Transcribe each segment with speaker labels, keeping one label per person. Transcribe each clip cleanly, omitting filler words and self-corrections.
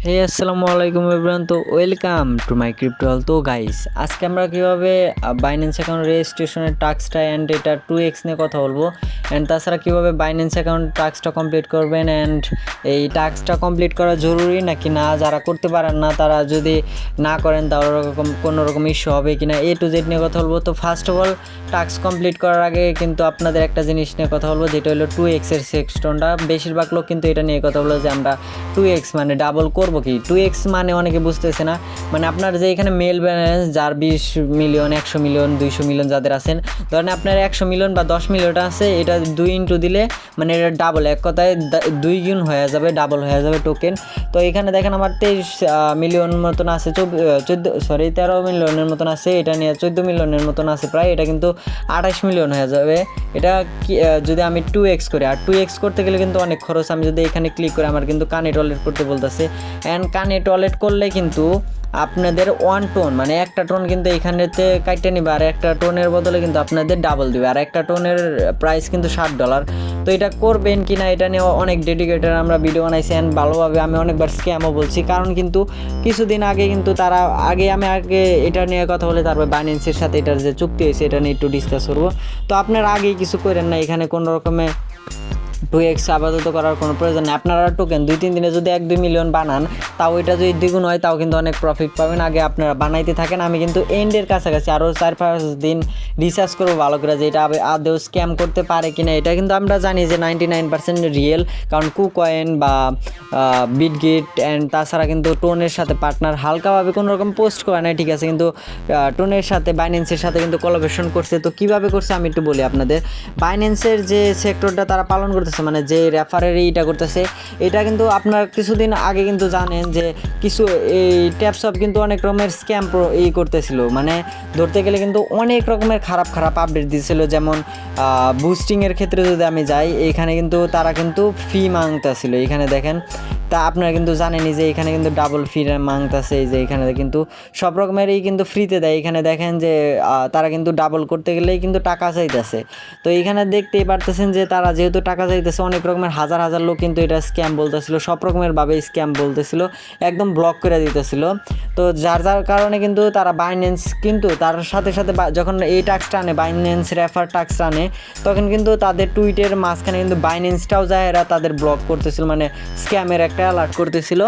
Speaker 1: হে আসসালামু আলাইকুম এভরিওয়ান। তো ওয়েলকাম টু মাই ক্রিপ্টো হল। তো গাইস, আজকে আমরা কীভাবে বাইন্যান্স অ্যাকাউন্ট রেজিস্ট্রেশনের টাস্কটা অ্যান্ড এটা 2x নিয়ে কথা বলবো। অ্যান্ড তাছাড়া কীভাবে বাইন্যান্স অ্যাকাউন্ট টাস্কটা কমপ্লিট করবেন, অ্যান্ড এই টাস্কটা কমপ্লিট করা জরুরি নাকি না, যারা করতে পারেন না তারা যদি না করেন তাহলে কোনো রকম ইস্যু হবে কিনা, A to Z নিয়ে কথা বলবো। তো first of all, task complete করার আগে কিন্তু আপনাদের একটা জিনিস নিয়ে কথা বলবো, যেটা হলো 2x এর সেকশনটা। বেশিরভাগ লোক কিন্তু এটা নিয়ে কথা বলো যে আমরা 2x মানে ডাবল করবো কি। 2x মানে অনেকে বুঝতেছে না, মানে আপনার যে এখানে মেল ব্যালেন্স যার 20 মিলিয়ন 100 মিলিয়ন 200 মিলিয়ন যাদের আছেন, ধরেন আপনার 100 মিলিয়ন বা 10 মিলিয়ন আছে, এটা 2 ইন্টু দিলে মানে এটা ডাবল, এক কথায় 2 গুণ হয়ে যাবে, ডাবল হয়ে যাবে টোকেন। তো এখানে দেখেন আমার 23 মিলিয়ন মতন আছে, 13 মিলিয়নের মতন আছে, এটা নিয়ে 14 মিলিয়নের মতন আছে প্রায়, এটা কিন্তু 28 মিলিয়ন হয়ে যাবে। এটা যদি আমি 2x করি, আর 2x করতে গেলে কিন্তু অনেক খরচ। আমি যদি এখানে ক্লিক করে আমার কিন্তু কানেক্ট ওয়ালেট করতে বলতেছে, অ্যান্ড কানেক্ট ওয়ালেট করলে কিন্তু আপনাদের 1 টোন মানে একটা টোন কিন্তু এইখানেতে কাটতে নিবে, আর একটা টোনের বদলে কিন্তু আপনাদের ডাবল দিবে, আর একটা টোনের প্রাইস কিন্তু $60। তো এটা করবেন কি না এটা নিয়ে অনেক ডেডিকেটেড আমরা ভিডিও বানাইছি, অ্যান্ড ভালোভাবে আমি অনেকবার স্ক্যামও বলছি, কারণ কিন্তু কিছুদিন আগে কিন্তু আমি এটা নিয়ে কথা বলে তারপর বাইন্যান্সের সাথে এটার যে চুক্তি হয়েছে এটা নিয়ে একটু ডিসকাস করবো। তো আপনারা আগেই কিছু করেন না, এখানে কোনো রকমের 2x আপাতত করার কোনো প্রয়োজন নেই। আপনারা টোকেন 2-3 দিনে যদি 1-2 মিলিয়ন বানান, তাও এটা যদি দ্বিগুণ হয় তাও কিন্তু অনেক প্রফিট পাবেন। আগে আপনারা বানাইতে থাকেন, আমি কিন্তু এন্ডের কাছাকাছি আরও 4-5 দিন রিসার্চ করবো ভালো করে যে এটা আদৌ স্ক্যাম করতে পারে কিনা। এটা কিন্তু আমরা জানি যে 99% রিয়েল, কারণ কুকয়েন বা বিটগেট অ্যান্ড তাছাড়া কিন্তু টোনের সাথে পার্টনার হালকাভাবে কোনো রকম পোস্ট করে না, ঠিক আছে, কিন্তু টোনের সাথে বাইন্যান্সের সাথে কিন্তু কোলাবোরেশন করছে। তো কীভাবে করছে আমি একটু বলি আপনাদের। বাইন্যান্সের যে সেক্টরটা তারা পালন করতেছে, মানে যে রেফারের এইটা করতেছে, এটা কিন্তু আপনার কিছুদিন আগে কিন্তু জানেন যে কিছু এই ট্যাপসপ কিন্তু অনেক রকমের স্ক্যাম করতেছিল, মানে ধরতে গেলে কিন্তু অনেক রকমের খারাপ আপডেট দিয়েছিল। যেমন বুস্টিংয়ের ক্ষেত্রে যদি আমি যাই, এইখানে কিন্তু তারা কিন্তু ফি মাংতেছিল, এইখানে দেখেন। তা আপনারা কিন্তু জানেনই যে এখানে কিন্তু ডাবল ফি মাংতেছে, এই যে এখানে কিন্তু সব রকমেরই কিন্তু ফ্রিতে দেয়। এখানে দেখেন যে তারা কিন্তু ডাবল করতে গেলেই কিন্তু টাকা চাইতেছে। তো এইখানে দেখতেই পারতেছেন যে তারা যেহেতু টাকা চাইতেছে, অনেক রকমের হাজার লোক কিন্তু এটা স্ক্যাম বলতেছিল, সব রকমের ভাবে স্ক্যাম বলতেছিল, একদম ব্লক করে দিতেছিল। তো যার কারণে কিন্তু তারা বাইন্যান্স কিন্তু তার সাথে যখন এই টাস্কটা আনে, বাইন্যান্স রেফার টাস্ক আনে, তখন কিন্তু তাদের টুইটের মাঝখানে কিন্তু বাইন্যান্সটাও যায়, এরা তাদের ব্লক করতেছিল, মানে স্ক্যামের একটা অ্যালার্ট করতেছিল,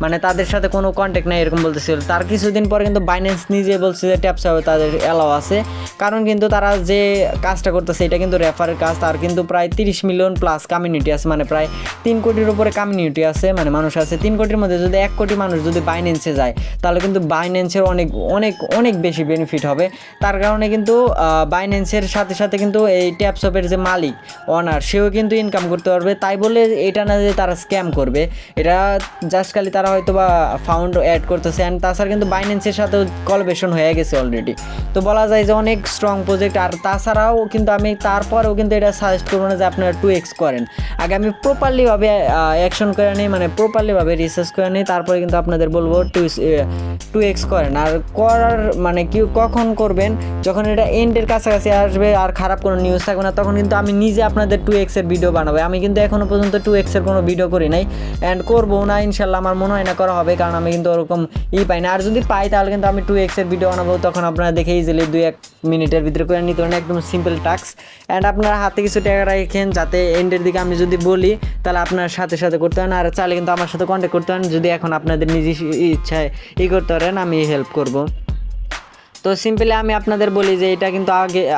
Speaker 1: মানে তাদের সাথে কোনো কন্ট্যাক্ট নেই এরকম বলতেছিল। তার কিছুদিন পরে কিন্তু বাইন্যান্স নিজে বলছে যে ট্যাপসাও তাদের অ্যালাও আছে, কারণ কিন্তু তারা যে কাজটা করতেছে এটা কিন্তু রেফারের কাজ। তার কিন্তু প্রায় 30 মিলিয়ন প্লাস কমিউনিটি আছে, মানে প্রায় 3 কোটির উপরে কমিউনিটি আছে, মানে মানুষ আছে। 3 কোটির মধ্যে যদি 1 কোটি মানুষ যদি বাইন্যান্সে যায়, তাহলে কিন্তু বাইন্যান্সের অনেক অনেক অনেক বেশি বেনিফিট হবে। তার কারণে কিন্তু বাইন্যান্সের সাথে কিন্তু এই ট্যাপসপের যে মালিক ওনার, সেও কিন্তু ইনকাম করতে পারবে। তাই বলে এটা না যে তারা স্ক্যাম করবে, এটা জাস্ট খালি তারা হয়তো বা ফাউন্ড অ্যাড করতেছে। অ্যান্ড তাছাড়া কিন্তু বাইন্যান্সের সাথেও কোলাবোরেশন হয়ে গেছে অলরেডি। তো বলা যায় যে অনেক স্ট্রং প্রজেক্ট। আর তাছাড়াও কিন্তু আমি তারপরেও কিন্তু এটা সাজেস্ট করবো না যে আপনারা 2x করেন। আগে আমি প্রপারলিভাবে অ্যাকশন করে নিই, মানে প্রপারলিভাবে রিসার্চ করে নিই, তারপরে কিন্তু আপনাদের বলবো 2x করেন। আর করার মানে কি কখন করবেন, যখন এটা এন্ডের কাছাকাছি আসবে আর খারাপ কোনো নিউজ থাকবে না, তখন কিন্তু আমি নিজে আপনাদের 2x এর ভিডিও বানাবো। আমি কিন্তু এখনও পর্যন্ত 2x এর কোনো ভিডিও করি নাই, অ্যান্ড করবো না ইনশাল্লাহ, আমার মনে হয় না করা হবে, কারণ আমি কিন্তু ওরকম পাই না। আর যদি পাই তাহলে কিন্তু আমি 2x এর ভিডিও বানাবো, তখন আপনারা দেখে ইজিলি 2-1 মিনিটের ভিতরে করে নিতে পারেন, একদম সিম্পল টাস্ক। অ্যান্ড আপনার হাতে কিছু টাকা রাখেন, যাতে এন্ডের দিকে আমি যদি বলি তাহলে আপনার সাথে করতে পারেন। আর চাইলে কিন্তু আমার সাথে কন্ট্যাক্ট করতে পারেন, যদি এখন আপনাদের নিজের ইচ্ছায় করতে পারেন, আমি হেল্প করব। তো সিম্পলি আমি আপনাদের বলি যে এটা কিন্তু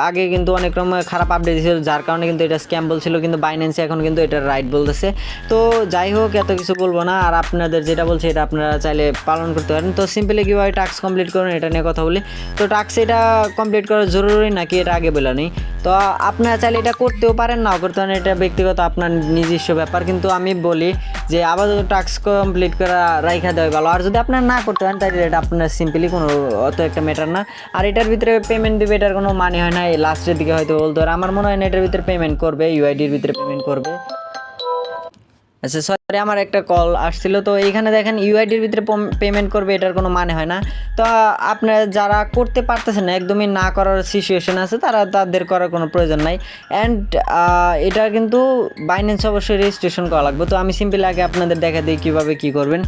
Speaker 1: আগে কিন্তু অনেক রকম খারাপ আপডেট ছিল, যার কারণে কিন্তু এটা স্ক্যাম বলছিল, কিন্তু বাইন্যান্সে এখন কিন্তু এটা রাইট বলতেছে। তো যাই হোক, এত কিছু বলবো না। আর আপনাদের যেটা বলছে এটা আপনারা চাইলে পালন করতে পারেন। তো সিম্পলি কীভাবে টাস্ক কমপ্লিট করুন এটা নিয়ে কথা বলি। তো টাস্ক এটা কমপ্লিট করা জরুরি নাকি এটা আগে বলা নেই। তো আপনারা চাইলে এটা করতেও পারেন, নাও করতে পারেন, এটা ব্যক্তিগত আপনার নিজস্ব ব্যাপার। কিন্তু আমি বলি যে আপাতত টাস্ক কমপ্লিট করা রাইখা দেওয়া ভালো। আর যদি আপনারা না করতে পারেন তাহলে এটা আপনার সিম্পলি কোনো অত একটা ম্যাটার না। আর এটার ভিতরে পেমেন্ট দিবে, এটার কোনো মানে হয় না, এই লাস্টের দিকে হয়তো বলতে পারে। আমার মনে হয় না এটার ভিতরে পেমেন্ট করবে, ইউআইডির ভিতরে পেমেন্ট করবে। আচ্ছা আরে আমার একটা কল আসছিল, তো এইখানে দেখেন ইউআইডির ভিতরে পেমেন্ট করবে, এটার কোনো মানে হয় না। তো আপনারা যারা করতে পারতেছেন না, একদমই না করার সিচুয়েশন আছে, তাদের করার কোনো প্রয়োজন নাই। অ্যান্ড এটা কিন্তু বাইন্যান্স অবশ্যই রেজিস্ট্রেশন করা লাগবে। তো আমি সিম্পল আগে আপনাদের দেখা দিই কীভাবে কী করবেন।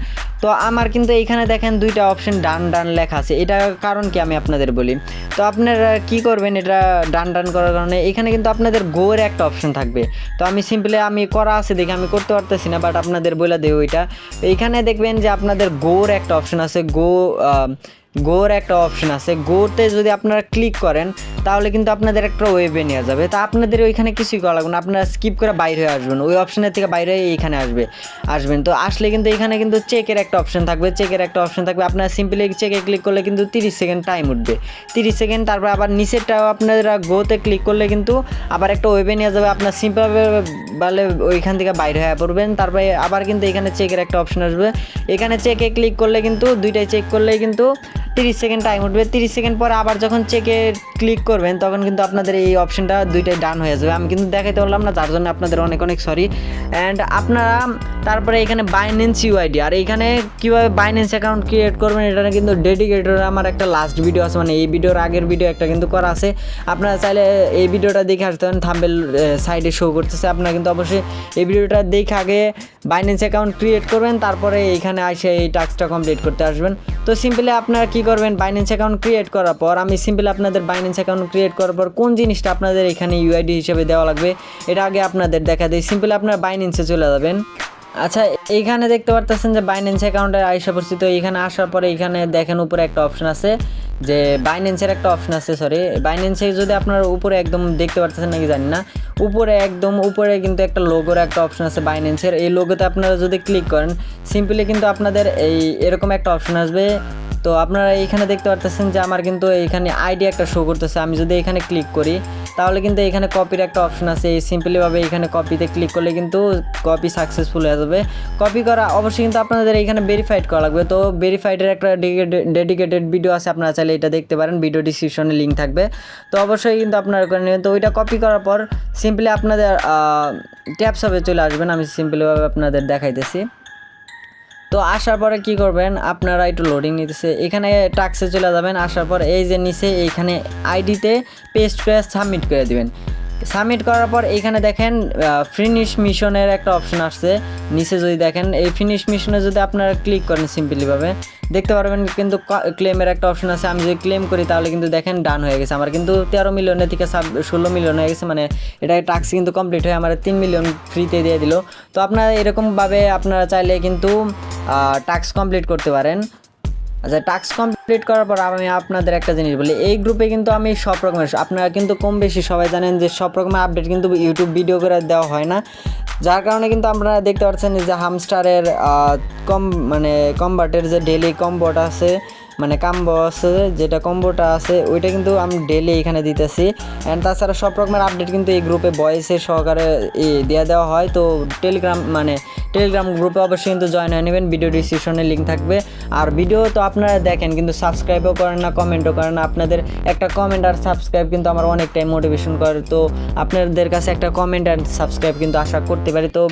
Speaker 1: তো আমার কিন্তু এইখানে দেখেন দুইটা অপশন ডান লেখা আছে, এটা কারণ কি আমি আপনাদের বলি। তো আপনারা কি করবেন, এটা ডান করার কারণে এখানে কিন্তু আপনাদের গোর একটা অপশন থাকবে। তো আমি সিম্পলি আমি করা আছে দেখে আমি করতে পারতেছি না, বাট আপনাদের বলে দেবো ওইটা। এইখানে দেখবেন যে আপনাদের গোর একটা অপশন আছে, গোর একটা অপশন আছে। গোতে যদি আপনারা ক্লিক করেন তাহলে কিন্তু আপনাদের একটা ওয়েবে নিয়ে যাবে। তা আপনাদের ওইখানে কিছুই করা লাগবে না, আপনারা স্কিপ করে বাইরে হয়ে আসবেন, ওই অপশনের থেকে বাইরে হয়ে এইখানে আসবেন। তো আসলে কিন্তু এখানে কিন্তু চেকের একটা অপশন থাকবে, আপনারা সিম্পলি চেকে ক্লিক করলে কিন্তু 30 সেকেন্ড টাইম উঠবে, 30 সেকেন্ড। তারপর আবার নিচেরটাও আপনারা গোতে ক্লিক করলে কিন্তু আবার একটা ওয়েবে নিয়ে যাবে, আপনার সিম্পলভাবে ওইখান থেকে বাইরে হয়ে পড়বেন। তারপরে আবার কিন্তু এখানে চেকের একটা অপশন আসবে, এখানে চেকে ক্লিক করলে কিন্তু দুইটাই চেক করলেই কিন্তু 30 সেকেন্ড টাইম উঠবে। 30 সেকেন্ড পরে আবার যখন চেকে ক্লিক করবেন তখন কিন্তু আপনাদের এই অপশনটা দুইটাই ডান হয়ে যাবে। আমি কিন্তু দেখাইতে পারলাম না, যার জন্য আপনাদের অনেক সরি। অ্যান্ড আপনারা তারপরে এখানে বাইন্যান্স ইউআইডি, আর এখানে কীভাবে বাইন্যান্স অ্যাকাউন্ট ক্রিয়েট করবেন এটা কিন্তু ডেডিকেটেড আমার একটা লাস্ট ভিডিও আছে, মানে এই ভিডিওর আগের ভিডিও একটা কিন্তু করা আছে। আপনারা চাইলে এই ভিডিওটা দেখে আসতে পারেন, থাম্বনেল সাইডে শো করতেছে। আপনারা কিন্তু অবশ্যই এই ভিডিওটা দেখে আগে বাইন্যান্স অ্যাকাউন্ট ক্রিয়েট করবেন, তারপরে এইখানে এসে এই টাস্কটা কমপ্লিট করতে আসবেন। তো সিম্পলি আপনারা কী করবেন, বাইন্যান্স অ্যাকাউন্ট ক্রিয়েট করার পর আমি সিম্পলি আপনাদের বাইন্যান্স অ্যাকাউন্ট ক্রিয়েট করার পর কোন জিনিসটা আপনাদের এখানে ইউআইডি হিসেবে দেওয়া লাগবে এটা আগে আপনাদের দেখা দিই। সিম্পলি আপনারা বাইন্যান্সে চলে যাবেন। আচ্ছা, এইখানে দেখতে পারতেছেন যে বাইন্যান্স অ্যাকাউন্টে আইসা পড়ছি। তো এইখানে আসার পরে এইখানে দেখেন উপরে একটা অপশন আছে, যে বাইন্যান্সের একটা অপশন আছে, বাইন্যান্সে যদি আপনার উপরে একদম দেখতে পারতেছেন নাকি জানি না, একদম উপরে কিন্তু একটা লোগোর একটা অপশন আছে বাইন্যান্সের। এই লোগোতে আপনারা যদি ক্লিক করেন সিম্পলি কিন্তু আপনাদের এরকম একটা অপশন আসবে। তো আপনারা এইখানে দেখতে পারতেছেন যে আমার কিন্তু এইখানে আইডি একটা শো করতেছে। আমি যদি এখানে ক্লিক করি তাহলে কিন্তু এখানে কপির একটা অপশন আছে, এই সিম্পলিভাবে এখানে কপিতে ক্লিক করলে কিন্তু কপি সাকসেসফুল হয়ে যাবে। কপি করা অবশ্যই কিন্তু আপনাদের এখানে ভেরিফাইড করা লাগবে। তো ভেরিফাইডের একটা ডেডিকেটেড ভিডিও আছে, আপনারা চাইলে এটা দেখতে পারেন, ভিডিও ডিসক্রিপশনে লিঙ্ক থাকবে। তো অবশ্যই কিন্তু আপনারা করে নেবেন। তো ওইটা কপি করার পর সিম্পলি আপনাদের ট্যাপস হবে চলে আসবেন। আমি সিম্পলিভাবে আপনাদের দেখাইতেছি। তো আসার পরে কি করবেন, আপনারা একটু লোডিং নিতেছে, এখানে টাক্সে চলে যাবেন। আসার পর এই যে নিচে এইখানে আইডিতে পেস্ট করে সাবমিট করে দিবেন। সাবমিট করার পর এইখানে দেখেন ফিনিশ মিশনের একটা অপশন আসছে নিচে, যদি দেখেন এই ফিনিশ মিশনে যদি আপনারা ক্লিক করেন সিম্পলিভাবে দেখতে পারবেন কিন্তু ক্লেমের একটা অপশন আছে। আমি যদি ক্লেম করি তাহলে কিন্তু দেখেন ডান হয়ে গেছে, আমার কিন্তু 13 মিলিয়নের থেকে 16 মিলিয়ন হয়ে গেছে, মানে এটা টাস্ক কিন্তু কমপ্লিট হয়ে আমার 3 মিলিয়ন ফ্রিতে দিয়ে দিল। তো আপনারা এরকমভাবে আপনারা চাইলে কিন্তু টাস্ক কমপ্লিট করতে পারেন। আচ্ছা, টাস্ক কমপ্লিট করার পর আমি আপনাদের একটা জিনিস বলি, এই গ্রুপে কিন্তু আমি সব রকমের, আপনারা কিন্তু কম বেশি সবাই জানেন যে সব রকমের আপডেট কিন্তু ইউটিউব ভিডিও করে দেওয়া হয় না, যার কারণে কিন্তু আপনারা দেখতে পাচ্ছেন যে হামস্টারের কম্বাটের যে ডেলি কম্বোটা আছে, মানে কাম্বো আছে, যেটা কম্বোটা আছে ওইটা কিন্তু আমি ডেলি এখানে দিতেছি। অ্যান্ড তাছাড়া সব রকমের আপডেট কিন্তু এই গ্রুপে ভয়েসের সহকারে দেওয়া হয়। তো টেলিগ্রাম গ্রুপে অবশ্যই কিন্তু জয়েন হয়ে নেবেন, ভিডিও ডিসক্রিপশনে লিঙ্ক থাকবে। আর ভিডিও তো আপনারা দেখেন কিন্তু সাবস্ক্রাইবও করেন না, কমেন্টও করেন না। আপনাদের একটা কমেন্ট আর সাবস্ক্রাইব কিন্তু আমার অনেকটাই মোটিভেশন করে। তো আপনাদের কাছে একটা কমেন্ট অ্যান্ড সাবস্ক্রাইব কিন্তু আশা করতে পারি। তো